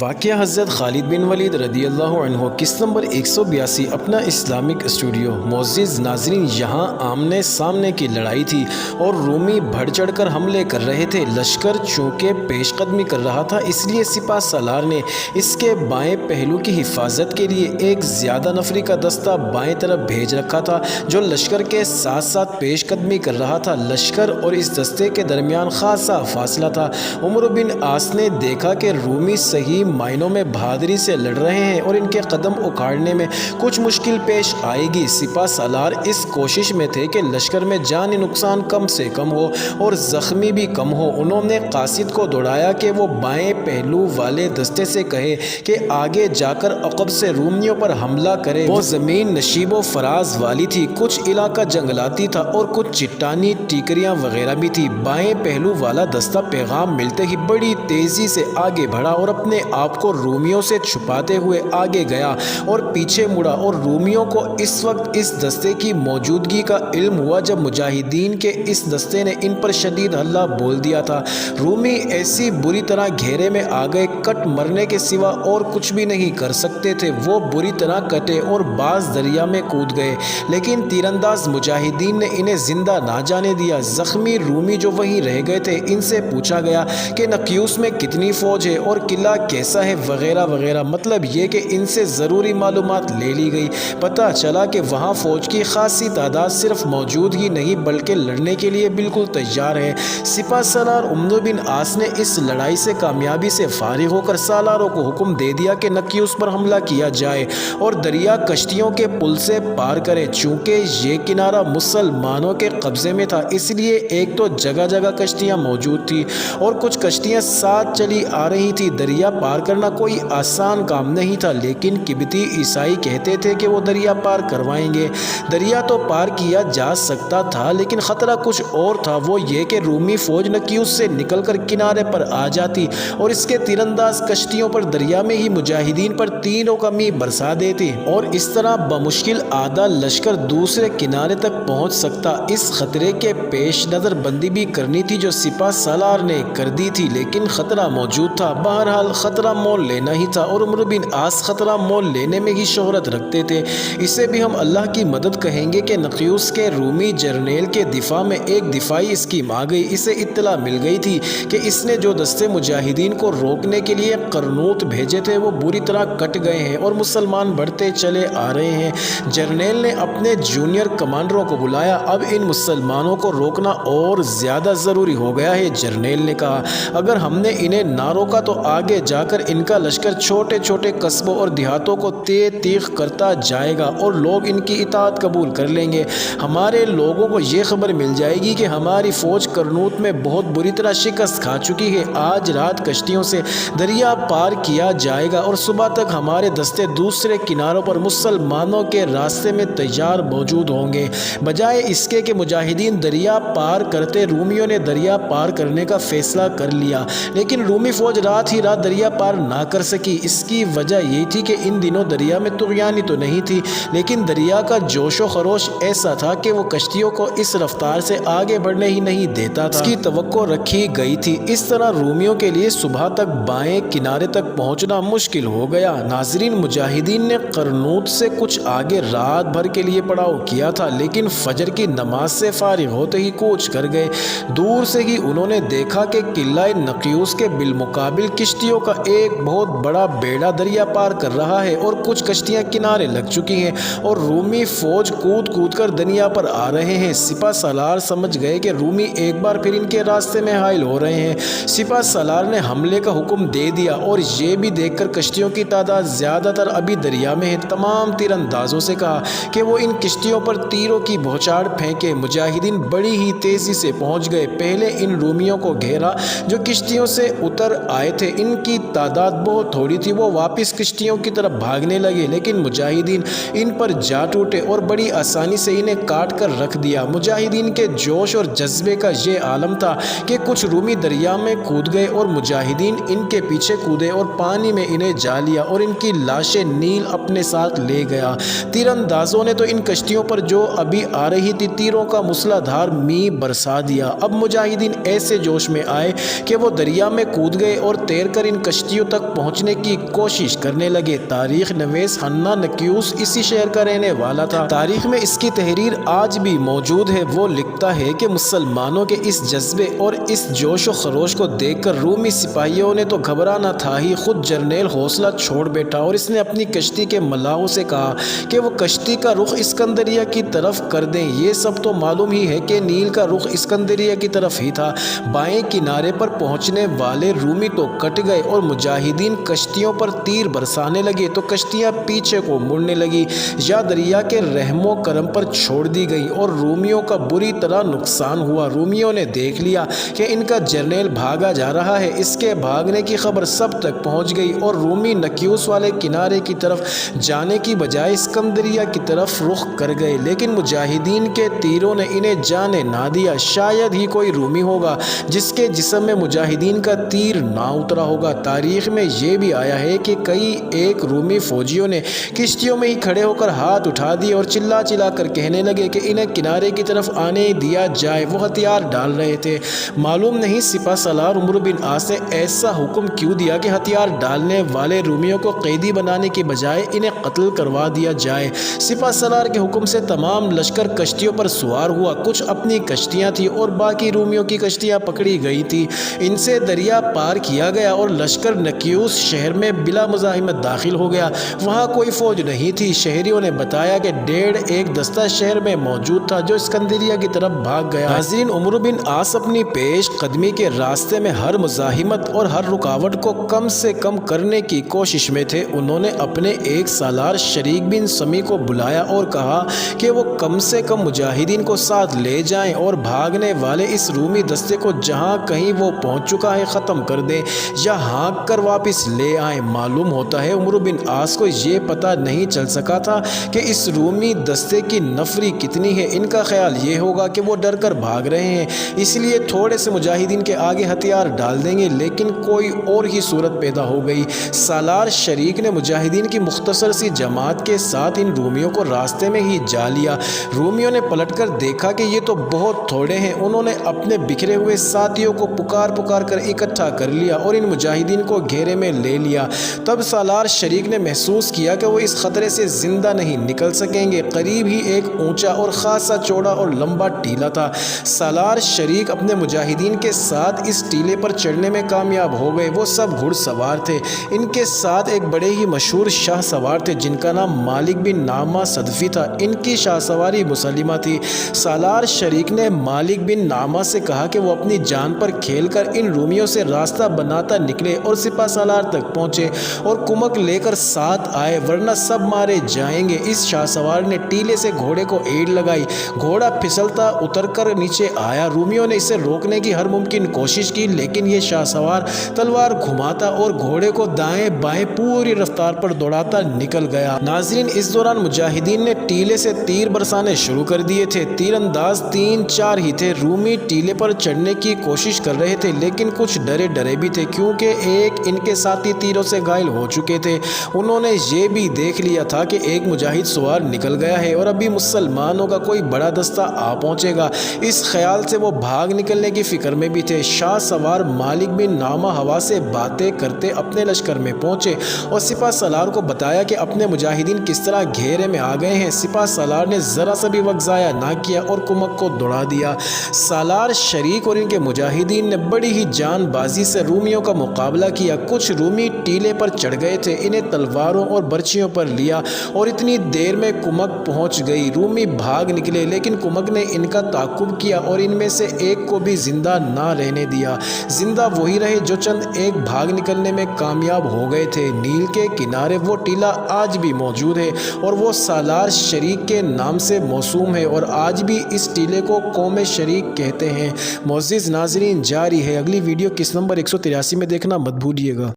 واقعہ حضرت خالد بن ولید رضی اللہ عنہ قسط نمبر 182 اپنا اسلامک اسٹوڈیو۔ معزز ناظرین، یہاں آمنے سامنے کی لڑائی تھی اور رومی بڑھ چڑھ کر حملے کر رہے تھے۔ لشکر چونکہ پیش قدمی کر رہا تھا، اس لیے سپہ سالار نے اس کے بائیں پہلو کی حفاظت کے لیے ایک زیادہ نفری کا دستہ بائیں طرف بھیج رکھا تھا جو لشکر کے ساتھ ساتھ پیش قدمی کر رہا تھا۔ لشکر اور اس دستے کے درمیان خاصا فاصلہ تھا۔ عمرو بن عاص نے دیکھا کہ رومی صحیح معنوں میں بہادری سے لڑ رہے ہیں اور ان کے قدم اکھاڑنے میں کچھ مشکل پیش آئے گی۔ سپہ سالار اس کوشش میں تھے کہ لشکر میں جانی نقصان کم سے کم ہو اور زخمی بھی کم ہو۔ انہوں نے قاصد کو دوڑایا کہ وہ بائیں پہلو والے دستے سے کہے کہ آگے جا کر عقب سے رومیوں پر حملہ کرے۔ وہ زمین نشیب و فراز والی تھی، کچھ علاقہ جنگلاتی تھا اور کچھ چٹانی ٹیکریاں وغیرہ بھی تھی۔ بائیں پہلو والا دستہ پیغام ملتے ہی بڑی تیزی سے آگے بڑھا اور اپنے آپ کو رومیوں سے چھپاتے ہوئے آگے گیا اور پیچھے مڑا، اور رومیوں کو اس وقت اس دستے کی موجودگی کا علم ہوا جب مجاہدین کے اس دستے نے ان پر شدید حملہ بول دیا تھا۔ رومی ایسی بری طرح گھیرے میں آ گئے، کٹ مرنے کے سوا اور کچھ بھی نہیں کر سکتے تھے۔ وہ بری طرح کٹے اور بعض دریا میں کود گئے، لیکن تیر انداز مجاہدین نے انہیں زندہ نہ جانے دیا۔ زخمی رومی جو وہیں رہ گئے تھے، ان سے پوچھا گیا کہ نقیوس میں کتنی فوج ہے اور قلعہ کیسا ہے وغیرہ وغیرہ، مطلب یہ کہ ان سے ضروری معلومات لے لی گئی۔ پتہ چلا کہ وہاں فوج کی خاصی تعداد صرف موجود ہی نہیں بلکہ لڑنے کے لیے بالکل تیار ہے۔ سپہ سالار عمرو بن عاص نے اس لڑائی سے کامیابی سے فارغ ہو کر سالاروں کو حکم دے دیا کہ نقیوس پر حملہ کیا جائے اور دریا کشتیوں کے پل سے پار کرے۔ چونکہ یہ کنارہ مسلمانوں کے قبضے میں تھا، اس لیے ایک تو جگہ جگہ کشتیاں موجود تھی اور کچھ کشتیاں ساتھ چلی آ رہی تھی۔ دریا پار کرنا کوئی آسان کام نہیں تھا، لیکن قبطی عیسائی کہتے تھے کہ وہ دریا پار کروائیں گے۔ دریا تو پار کیا جا سکتا تھا، لیکن خطرہ کچھ اور تھا، وہ یہ کہ رومی فوج نقیوس سے نکل کر کنارے پر آ جاتی اور اس کے تیر انداز کشتیوں پر دریا میں ہی مجاہدین پر تینوں کا می برسا دیتی اور اس طرح بمشکل آدھا لشکر دوسرے کنارے تک پہنچ سکتا۔ اس خطرے کے پیش نظر بندی بھی کرنی تھی جو سپہ سالار نے کر دی تھی، لیکن خطرہ موجود تھا۔ بہرحال خطرہ مول لینا ہی تھا اور عمرو بن عاص خطرہ مول لینے میں ہی شہرت رکھتے تھے۔ اسے بھی ہم اللہ کی مدد کہیں گے کہ نقیوس کے رومی جرنیل کے دفاع میں ایک دفاعی اسکیم آ گئی۔ اسے اطلاع مل گئی تھی کہ اس نے جو دستے مجاہدین کو روکنے کے لیے قرنوط بھیجے تھے وہ بری طرح کٹ گئے ہیں اور مسلمان بڑھتے چلے آ رہے ہیں۔ جرنیل نے اپنے جونیئر کمانڈروں کو بلایا، اب ان مسلمانوں کو روکنا اور زیادہ ضروری ہو گیا ہے۔ جرنیل نے کہا، اگر ہم نے انہیں نہ روکا تو آگے جا کر ان کا لشکر چھوٹے چھوٹے قصبوں اور دیہاتوں کو تیغ کرتا جائے گا اور لوگ ان کی اطاعت قبول کر لیں گے۔ ہمارے لوگوں کو یہ خبر مل جائے گی کہ ہماری فوج قرنوط میں بہت بری طرح شکست کھا چکی ہے۔ آج رات کشتیوں سے دریا پار کیا جائے گا اور صبح تک ہمارے دستے دوسرے کناروں پر مسلمانوں کے راستے میں تیار موجود ہوں گے۔ بجائے اس کے کہ مجاہدین دریا پار کرتے، رومیوں نے دریا پار کرنے کا فیصلہ کر لیا، لیکن رومی فوج رات ہی رات دریا پار نہ کر سکی۔ اس کی وجہ یہ تھی کہ ان دنوں دریا میں طغیانی تو نہیں تھی، لیکن دریا کا جوش و خروش ایسا تھا کہ وہ کشتیوں کو اس رفتار سے آگے بڑھنے ہی نہیں دیتا تھا۔ اس کی توقع رکھی گئی تھی۔ اس طرح رومیوں کے لیے صبح تک بائیں کنارے تک پہنچنا مشکل ہو گیا۔ ناظرین، مجاہدین نے قرنوط سے کچھ آگے رات بھر کے لیے پڑاؤ کیا تھا، لیکن فجر کی نماز سے فارغ ہوتے ہی کوچ کر گئے۔ دور سے ہی انہوں نے دیکھا کہ قلعہ نقیوس کے بالمقابل کشتیوں کا ایک بہت بڑا بیڑا دریا پار کر رہا ہے اور کچھ کشتیاں کنارے لگ چکی ہیں اور رومی فوج کود کود کر دریا پر آ رہے ہیں۔ سپہ سالار سمجھ گئے کہ رومی ایک بار پھر ان کے راستے میں حائل ہو رہے ہیں۔ سپہ سالار نے حملے کا حکم دے دیا اور یہ بھی دیکھ کر کشتیوں کی تعداد زیادہ تر ابھی دریا میں ہے، تمام تیر اندازوں سے کہا کہ وہ ان کشتیوں پر تیروں کی بوچھاڑ پھینکے۔ مجاہدین بڑی ہی تیزی سے پہنچ گئے، پہلے ان رومیوں کو گھیرا جو کشتیوں سے اتر آئے تھے۔ ان کی تعداد بہت تھوڑی تھی، وہ واپس کشتیوں کی طرف بھاگنے لگے، لیکن مجاہدین ان پر جا ٹوٹے اور بڑی آسانی سے انہیں کاٹ کر رکھ دیا۔ مجاہدین کے جوش اور جذبے کا یہ عالم تھا کہ کچھ رومی دریا میں کود گئے اور مجاہدین ان کے پیچھے کودے اور پانی میں انہیں جا لیا اور ان کی لاشیں نیل اپنے ساتھ لے گیا۔ تیر اندازوں نے تو ان کشتیوں پر جو ابھی آ رہی تھی تیروں کا مسلح دھار می برسا دیا۔ اب مجاہدین ایسے جوش میں آئے کہ وہ دریا میں کود گئے اور تیر کر ان کشتیوں کشتیوں تک پہنچنے کی کوشش کرنے لگے۔ تاریخ نویس حنا نکیوس اسی شہر کا رہنے والا تھا۔ تاریخ میں اس کی تحریر آج بھی موجود ہے۔ وہ لکھتا ہے کہ مسلمانوں کے اس جذبے اور اس جوش و خروش کو دیکھ کر رومی سپاہیوں نے تو گھبرانا تھا ہی، خود جرنیل حوصلہ چھوڑ بیٹھا اور اس نے اپنی کشتی کے ملاحوں سے کہا کہ وہ کشتی کا رخ اسکندریہ کی طرف کر دیں۔ یہ سب تو معلوم ہی ہے کہ نیل کا رخ اسکندریہ کی طرف ہی تھا۔ بائیں کنارے پر پہنچنے والے رومی تو کٹ گئے اور مجاہدین کشتیوں پر تیر برسانے لگے تو کشتیاں پیچھے کو مڑنے لگی یا دریا کے رحم و کرم پر چھوڑ دی گئی اور رومیوں کا بری طرح نقصان ہوا۔ رومیوں نے دیکھ لیا کہ ان کا جرنیل بھاگا جا رہا ہے۔ اس کے بھاگنے کی خبر سب تک پہنچ گئی اور رومی نکیوس والے کنارے کی طرف جانے کی بجائے اسکندریہ کی طرف رخ کر گئے، لیکن مجاہدین کے تیروں نے انہیں جانے نہ دیا۔ شاید ہی کوئی رومی ہوگا جس کے جسم میں مجاہدین کا تیر نہ اترا ہوگا۔ تاریخ میں یہ بھی آیا ہے کہ کئی ایک رومی فوجیوں نے کشتیوں میں ہی کھڑے ہو کر ہاتھ اٹھا دیے اور چلا چلا کر کہنے لگے کہ انہیں کنارے کی طرف آنے دیا جائے۔ وہ ہتھیار ڈال رہے تھے۔ معلوم نہیں سپہ سالار عمرو بن عاص نے ایسا حکم کیوں دیا کہ ہتھیار ڈالنے والے رومیوں کو قیدی بنانے کی بجائے انہیں قتل کروا دیا جائے۔ سپہ سالار کے حکم سے تمام لشکر کشتیوں پر سوار ہوا۔ کچھ اپنی کشتیاں تھیں اور باقی رومیوں کی کشتیاں پکڑی گئی تھی۔ ان سے دریا پار کیا گیا اور لشکر نکیوس شہر میں بلا مزاحمت داخل ہو گیا۔ وہاں کوئی فوج نہیں تھی۔ شہریوں نے بتایا کہ 1.5 دستہ شہر میں موجود تھا جو اسکندریہ کی طرف بھاگ گیا۔ ناظرین، عمرو بن عاص اپنی پیش قدمی کے راستے میں ہر مزاحمت اور ہر رکاوٹ کو کم سے کم کرنے کی کوشش میں تھے۔ انہوں نے اپنے ایک سالار شریک بن سمی کو بلایا اور کہا کہ وہ کم سے کم مجاہدین کو ساتھ لے جائیں اور بھاگنے والے اس رومی دستے کو جہاں کہیں وہ پہنچ چکا ہے ختم کر دیں یا ہانک کر واپس لے آئیں۔ معلوم ہوتا ہے عمرو بن عاص کو یہ پتہ نہیں چل سکا تھا کہ اس رومی دستے کی نفری کتنی ہے۔ ان کا خیال یہ ہوگا کہ وہ ڈر کر بھاگ رہے ہیں، اس لیے تھوڑے سے مجاہدین کے آگے ہتھیار ڈال دیں گے، لیکن کوئی اور ہی صورت پیدا ہو گئی۔ سالار شریک نے مجاہدین کی مختصر سی جماعت کے ساتھ ان رومیوں کو راستے میں ہی جا لیا۔ رومیوں نے پلٹ کر دیکھا کہ یہ تو بہت تھوڑے ہیں۔ انہوں نے اپنے بکھرے ہوئے ساتھیوں کو پکار پکار کر اکٹھا کر لیا اور ان مجاہدین کو گھیرے میں لے لیا۔ تب سالار شریک نے محسوس کیا کہ وہ اس خطرے سے زندہ نہیں نکل سکیں گے۔ قریب ہی ایک اونچا اور خاصا چوڑا اور لمبا ٹیلہ تھا۔ سالار شریک اپنے مجاہدین کے ساتھ اس ٹیلے پر چڑھنے میں کامیاب ہو گئے۔ وہ سب گھڑ سوار تھے۔ ان کے ساتھ ایک بڑے ہی مشہور شاہ سوار تھے جن کا نام مالک بن نعمہ صدفی تھا۔ ان کی شاہ سواری مسلمہ تھی۔ سالار شریک نے مالک بن نعمہ سے کہا کہ وہ اپنی جان پر کھیل کر ان رومیوں سے راستہ بناتا نکلے اور سپہ سالار تک پہنچے اور کمک لے کر ساتھ آئے، ورنہ سب مارے جائیں گے۔ اس شاہ سوار نے ٹیلے سے گھوڑے کو ایڑ لگائی۔ گھوڑا پھسلتا اتر کر نیچے آیا۔ رومیوں نے اسے روکنے کی ہر ممکن کوشش کی، لیکن یہ شاہ سوار تلوار گھماتا اور گھوڑے کو دائیں بائیں پوری رفتار پر دوڑاتا نکل گیا۔ ناظرین، اس دوران مجاہدین نے ٹیلے سے تیر برسانے شروع کر دیے تھے۔ تیر انداز 3-4 ہی تھے۔ رومی ٹیلے پر چڑھنے کی کوشش کر رہے تھے، لیکن کچھ ڈرے بھی تھے کیونکہ ایک ان کے ساتھی تیروں سے گھائل ہو چکے تھے۔ انہوں نے یہ بھی دیکھ لیا تھا کہ ایک مجاہد سوار نکل گیا ہے اور ابھی مسلمانوں کا کوئی بڑا دستہ آ پہنچے گا۔ اس خیال سے وہ بھاگ نکلنے کی فکر میں بھی تھے۔ شاہ سوار مالک بن نعمہ ہوا سے باتیں کرتے اپنے لشکر میں پہنچے اور سپہ سالار کو بتایا کہ اپنے مجاہدین کس طرح گھیرے میں آ گئے ہیں۔ سپہ سالار نے ذرا سا بھی وقت ضائع نہ کیا اور کمک کو دوڑا دیا۔ سالار شریک اور ان کے مجاہدین نے بڑی ہی جان بازی سے رومیوں کا مقابلہ کیا۔ کچھ رومی ٹیلے پر چڑھ گئے تھے، انہیں تلواروں اور برچھیوں پر لیا اور اتنی دیر میں کمک پہنچ گئی۔ رومی بھاگ نکلے، لیکن کمک نے ان کا تعاقب کیا اور ان میں سے ایک کو بھی زندہ نہ رہنے دیا۔ زندہ وہی رہے جو چند ایک بھاگ نکلنے میں کامیاب ہو گئے تھے۔ نیل کے کنارے وہ ٹیلہ آج بھی موجود ہے اور وہ سالار شریک کے نام سے موسوم ہے اور آج بھی اس ٹیلے کو قوم شریک کہتے ہیں۔ معزز ناظرین، جاری ہے اگلی ویڈیو کس نمبر 183 میں دیکھنا مت بھولیے گا۔